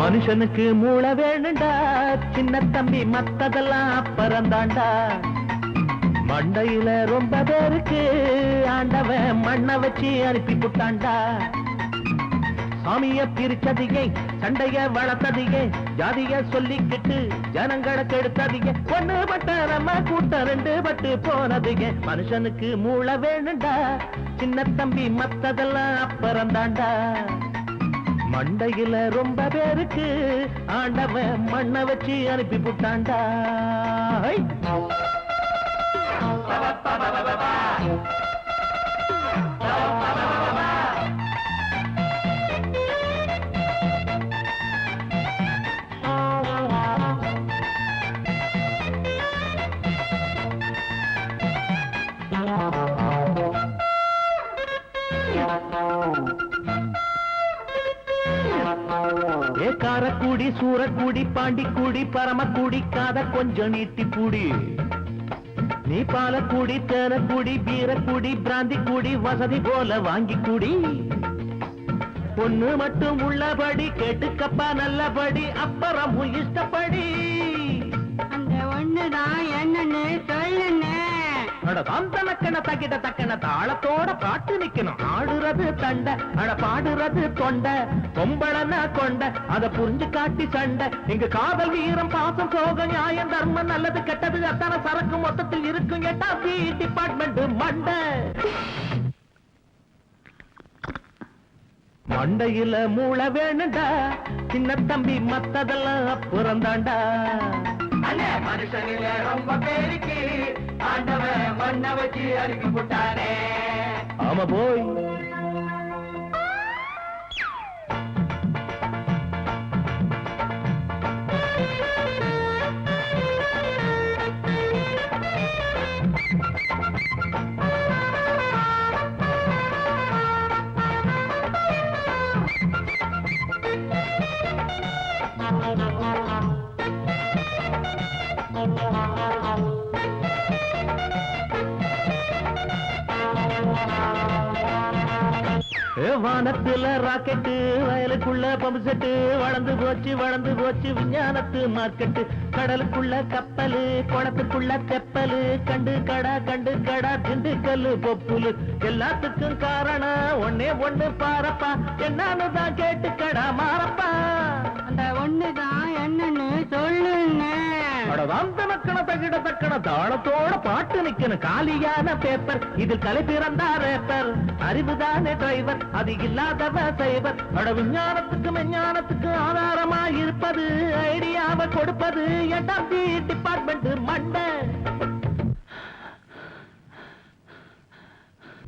மனுஷனுக்கு மூளை வேணுண்டா, சின்ன தம்பி மத்ததெல்லாம் அப்புறந்தாண்டா. மண்டையில ரொம்ப பேருக்கு ஆண்டவன் மண்ணை வச்சு அனுப்பி புட்டாண்டா. சாமிய பிரிச்சதிகை, சண்டைய வளர்த்ததிகை, ஜாதிய சொல்லிக்கிட்டு ஜனங்களை கெடுத்ததிகை, ஒண்ணு பட்ட நம்ம கூட்டம் ரெண்டு பட்டு போனதுங்க. மனுஷனுக்கு மூளை வேணுண்டா, சின்ன தம்பி மத்ததெல்லாம் அப்புறந்தாண்டா. மண்டையில ரொம்ப பேருக்கு ஆண்டவன் மண்ணை வச்சு அனுப்பி புட்டாண்டா. காரக்கூடி, சூரக்கூடி, பாண்டிக்கூடி, பரமக்கூடி, காத கொஞ்சம் நீட்டி கூடி. நீ பாலக்கூடி, தேனக்கூடி, பீரக்கூடி, பிராந்தி கூடி, வசதி போல வாங்கி கூடி. பொண்ணு மட்டும் உள்ளபடி கேட்டுக்கப்பா நல்லபடி, அப்புறம் இஷ்டப்படி. அந்த ஒண்ணுதான் என்னன்னு சொல்லுன்னு. தக்கன தக்கிட்ட தக்கன தாளத்தோட பாட்டு நிக்கணும். ஆடுறது தண்டை, அட பாடுறது தொண்டை, பொம்பளனா கொண்ட அத புரிஞ்சு காட்டி சண்டை. இங்க காதல், வீரம், பாசம், சோகம், நியாயம், தர்மம், நல்லது கெட்டது அத்தனை சரக்கு மொத்தத்தில் இருக்கும். எட்டா பி டிபார்ட்மெண்ட் மண்டை. மண்டையில மூளை வேணுண்டா, சின்ன தம்பி மத்ததெல்லாம் அப்புறந்தாண்டா. மனுஷனில ரொம்ப பேருக்கு ஆண்டவன் மண்ணை வச்சு அனுப்பி போட்டானே. ஆமா போய் வானத்துல ராக்கெட்டு, வயலுக்குள்ள பம்பு செட்டு, வளர்ந்து போச்சு விஞ்ஞானத்து மார்க்கெட்டு. கடலுக்குள்ள கப்பலு, குளத்துக்குள்ள தெப்பலு, கண்டு கடா திண்டுக்கல்லு பொப்புலு. எல்லாத்துக்கும் காரணம் ஒன்னே ஒண்ணு பாரப்பா, என்னன்னு தான் கேட்டு கடா மாறப்பா. அந்த ஒண்ணுதான் என்னன்னு சொல்லுன்னு. தக்கிட தக்கன தாளத்தோட பாட்டு நிக்கணும். காலியான பேப்பர், இதில் கலை பிறந்தா ரேப்பர். அறிவுதானே டிரைவர், அது இல்லாதவ சைவர். விஞ்ஞானத்துக்கு விஞ்ஞானத்துக்கு ஆதாரமா இருப்பது, ஐடியாவை கொடுப்பது எட்டாம் டிபார்ட்மெண்ட் மண்டை.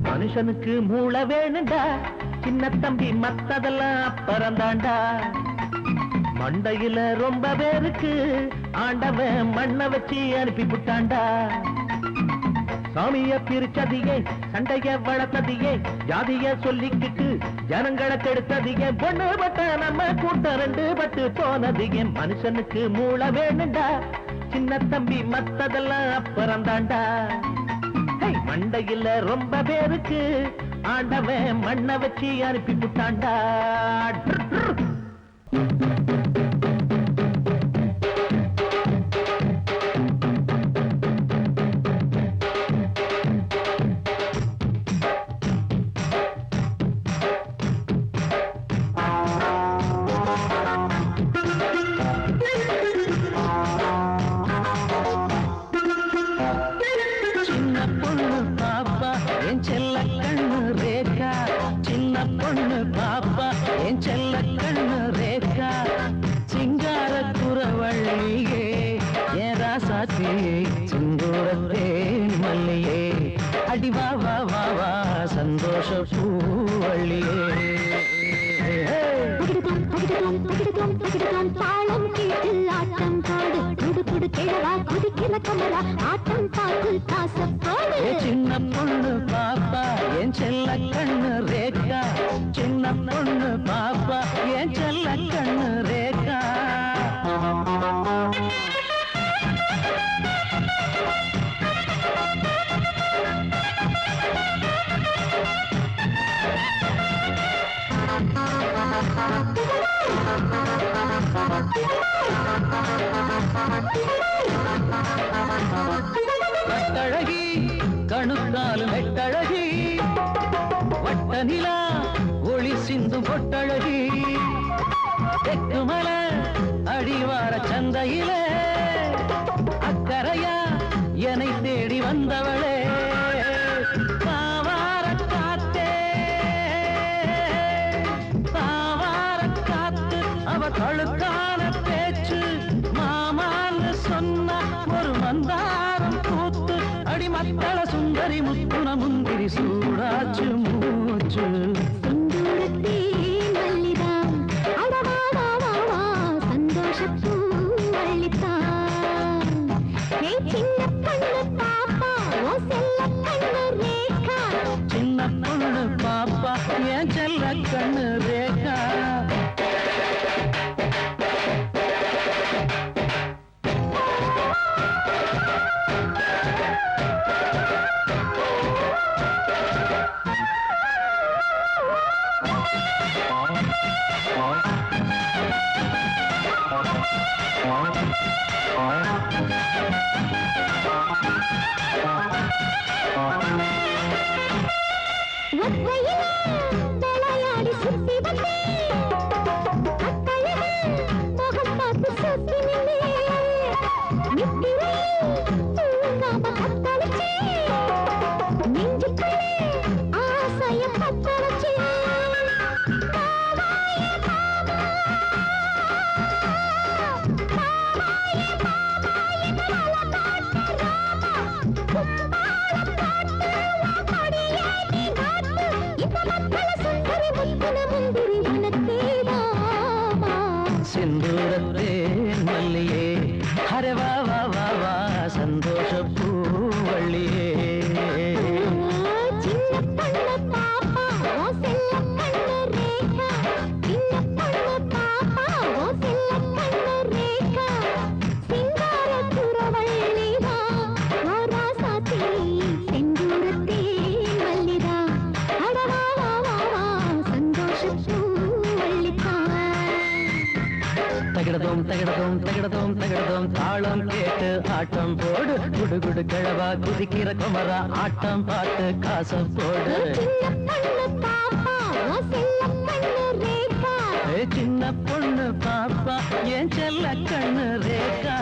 மனுஷனுக்கு மூளை வேணுண்டா, சின்ன தம்பி மத்ததெல்லாம் அப்புறந்தாண்டா. மண்டையில ரொம்ப பேருக்கு ஆண்டவன் மண்ணை வச்சு அனுப்பி புட்டாண்டா. சாமிய பிரிச்சதியே, சண்டைய வளர்த்ததியே, ஜாதிய சொல்லிக்கிட்டு ஜனங்களை கெடுத்ததியே, பொண்ணு பட்ட நம்ம கூட்டம் ரெண்டு பட்டு போனதியே. மனுஷனுக்கு மூளை வேணுண்டா, சின்ன தம்பி மத்ததெல்லாம் அப்புறந்தாண்டா. மண்டையில ரொம்ப பேருக்கு ஆண்டவன் மண்ணை வச்சு அனுப்பி புட்டாண்டா. சந்தோஷ பூவள்ளியே. தாளம் கேட்டு ஆட்டம் பாடு, குடு குடு கிழவா குதிக்கிற கமலா, ஆட்டம் பார்த்து காசப்பாடு. சின்ன பொண்ணு பாப்பா என் செல்ல கண்ணு ரேகா, சின்ன பொண்ணு பாப்பா என் செல்ல கண்ணு ரேகா. கட்டழகி கணுக்காலும் வெட்டழகி வட்ட நிலா ஒளி சிந்தும் பொட்டழகி தெக்குமல அடிவார சந்தையிலே அக்கரையா என்னை தேடி வந்தவளே பாவார காத்தே பாவார காத்து அவ கழுக்கான பேச்சு மாமான்னு சொன்ன ஒரு மந்தாரம் கூத்து அடிமத்தள சுந்தரி முத்துன முந்திரி சூடாச்சு மூச்சு செந்தூரத்தே மல்லிதான் அடவாவா சந்தோஷப்பூ வள்ளித்தான் ஏ சின்ன பொண்ணு பாப்பா ஓ செல்ல கண்ணு ரேகா சின்ன பொண்ணு பாப்பா என் செல்ல கண்ணு ரேகா ஒத்தையிலே விளையாடி சுத்தி வந்தேன் அத்தழகு முகம் பார்த்து சுத்தி நின்னேன் நித்திரையில் தூங்காம கத்தளிச்சேன் நெஞ்சுக்குள்ளே ஆசைய பத்த வச்சேன் பாவாயே பாவா பாவாயே பாவாயே கலல பாட்டு ராமா கும்பாள பாட்டு கொடியேறி நாட்டு இந்த மத்தள சுந்தரி முத்துன முந்திரி உனக்கேதாமா சிந்தூரத்தே மல்லியே ஹரே வா வா வா வா சந்தோஷ பூவள்ளியே சின்ன பொண்ணு பாப்பா ஓ செல்ல கண்ணு ரேகா சின்ன பொண்ணு பாப்பா ஓ செல்ல கண்ணு ரேகா சிங்கார குரவள்ளிதா ஓ ராசாத்தி செந்தூரத்தே மல்லிதா அடவாவா சந்தோஷப்பூ வள்ளித்தான் தகிடதோம் தகிடதோம் தகிடதோம் தகிடதோம் தாளம் கேட்டு ஆட்டம் போடு குடு குடு கிழவா குதிக்கிற குமரா ஆட்டம் பாட்டு காசம் போடு சின்ன பொண்ணு பாப்பா ஓ செல்ல கண்ணு ரேகா சின்ன பொண்ணு பாப்பா என் செல்ல கண்ணு ரேகா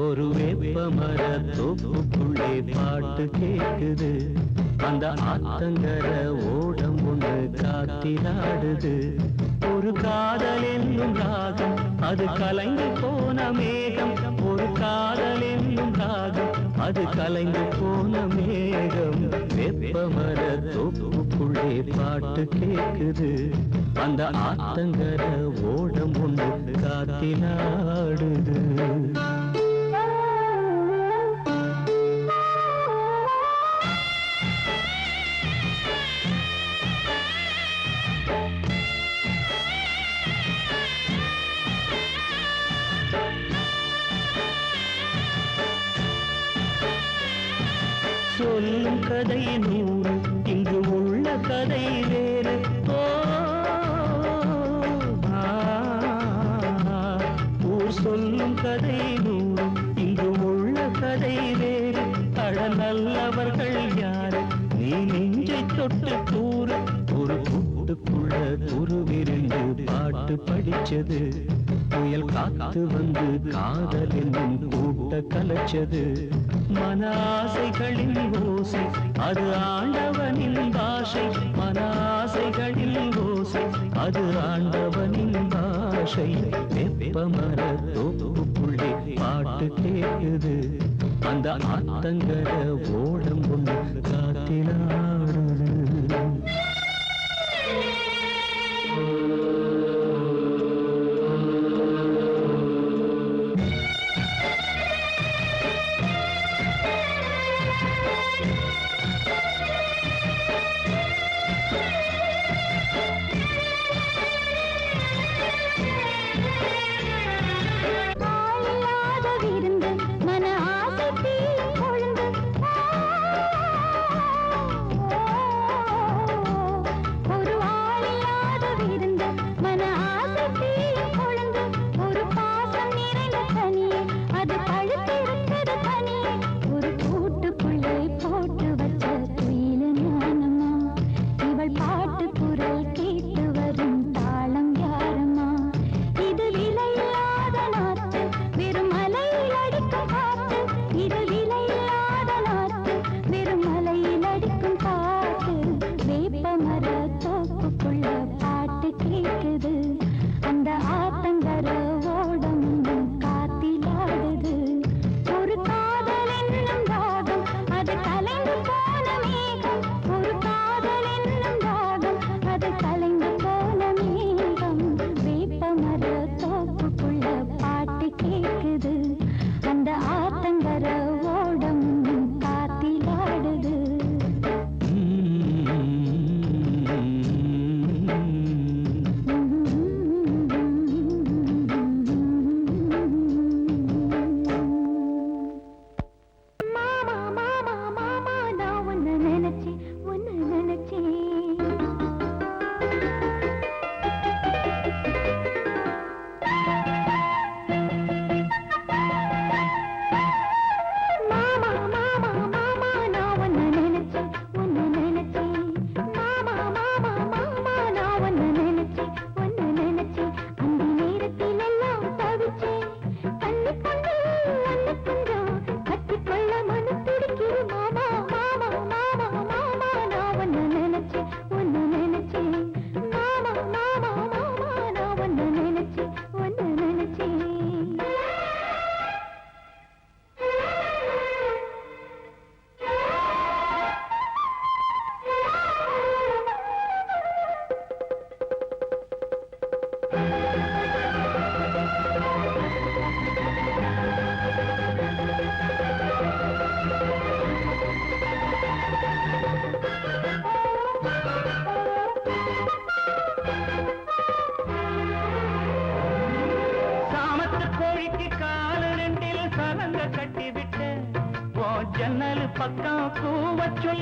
ஒரு வேப்பமர தோப்புக்குள்ளே பாட்டு கேக்குது அந்த ஆத்தங்கர ஓடம் ஒன்று காத்திராடுது ஒரு காதல் என்னும் ராகம் அது கலைந்து போன மேகம் ஒரு காதல் என்னும் ராகம் அது கலைந்து போன மேகம் வேப்பமர தோப்புக்குள்ளே பாட்டு கேக்குது அந்த ஆத்தங்கர ஓடம் ஒன்று காத்திராடுது சொல்லும் கதை நூறு இங்கு உள்ள கதை வேறு ஓ ஊர் சொல்லும் கதை நூறு இங்கு உள்ள கதை வேறு அழ நல்லவர்கள் யாரு நீ நெஞ்சை தொட்டு கூறு ஒரு கூட்டுக்குள்ள குருவிருந்து பாட்டு படிச்சது புயல் காத்து வந்து காதல் என்னும் கூட்ட கலைச்சது மன ஆசைகளின் ஓசை அது ஆண்டவனின் பாஷை மன ஆசைகளின் ஓசை அது ஆண்டவனின் பாஷை வெப்பமர தோப்புக்குள்ளே பாட்டு கேட்குது அந்த ஆத்தங்கர ஓடம் ஒன்று காத்திலாடுது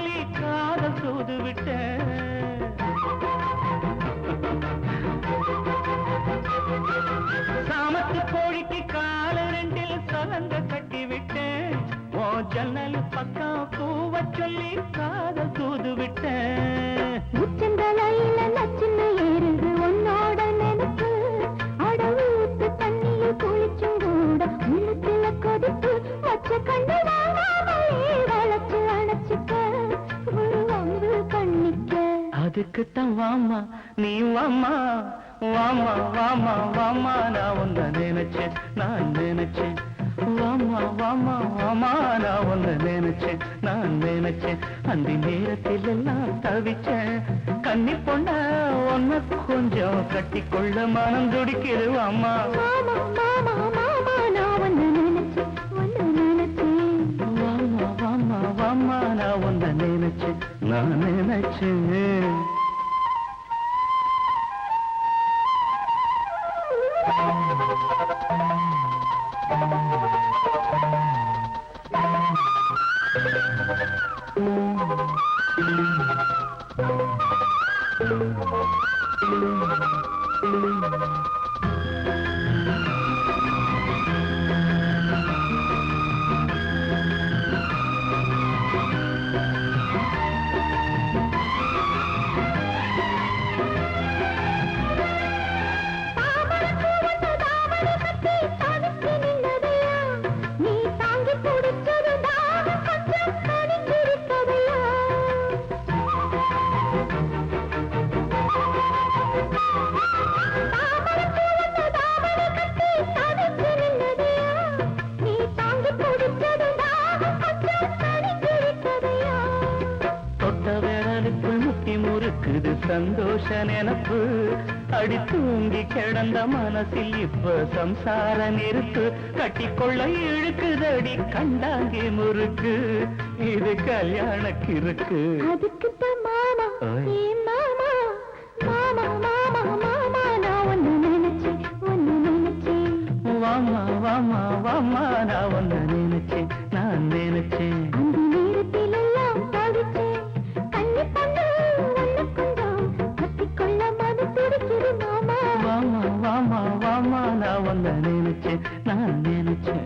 சொல்லி காதல் சூது விட்டேன். சாமத்து கோழிக்கு கால ரெண்டில் சலங்க கட்டி விட்டேன். ஓ ஜன்னல் பக்கம் பூவ சொல்லி காதல் தூது விட்டேன். உச்சந்தலையில நச்சுன்னு ஏறுது உன்னோட நினைப்பு. அடவூத்து தண்ணியில் குளிச்சும் கூட உள்ளத்துல கொதிப்பு. மச்ச கண்டு வாங்காமலே வளைச்சு அணைச்சிக்க ஒரு வம்பு பண்ணிக்க. அதுக்குத்தான் வாமா நீ வாமா வாமா வாமா வாமா நான் உன்னை நினைச்சேன் நான் நினைச்சேன். வாமா வாமா வாமா நான் உன்னை நினைச்சேன் நான் நினைச்சேன். அந்த நேரத்தில் எல்லாம் தவிச்சேன். கன்னி பொண்ண ஒன்ன கொஞ்சம் கட்டிக்கொள்ள மனம் துடிக்குது வாமா. மாமா மாமா மாமா நான் உன்னை நினைச்சேன் உன்னை நினைச்சேன். வாமா வாமா வாமா நான் உன்னை நினைச்சேன் நான் நினைச்சேன். நீ தாங்கி பிடிச்சது தாகம் கொஞ்சம் கணிஞ்சிருக்கதையா. நீ தாங்கி பிடிச்சது தாகம் கொஞ்சம் கணிஞ்சிருக்கதையா. தொட்ட விரலுக்குள் முட்டி முறுக்குது சந்தோஷ நினப்பு. அடி தூங்கி கிடந்த மனசில் இப்ப சம்சார நெருப்பு. கட்டிக்கொள்ள இழுக்குதடி கண்டாங்கி முறுக்கு. இது கல்யாண கிறுக்கு. அதுக்குத்தான் மாமா ஓய். ஏ மாமா மாமா மாமா மாமா நான் ஒன்னு நினைச்சேன் ஒன்னு நினைச்சேன். வாமா வாமா வாமா நான் உன்னை நினைச்சேன் நான் நினைச்சேன். அந்த நேரத்தில் எல்லாம் தவிச்சேன். கண்ணி பண்ணு ஒன்னு கொஞ்சம் கட்டிக்கொள்ள மது துடிக்குது மாமா. வாமா வாமா வாமா நான் உன்னை நினைச்சேன் நான் நினைச்சேன்.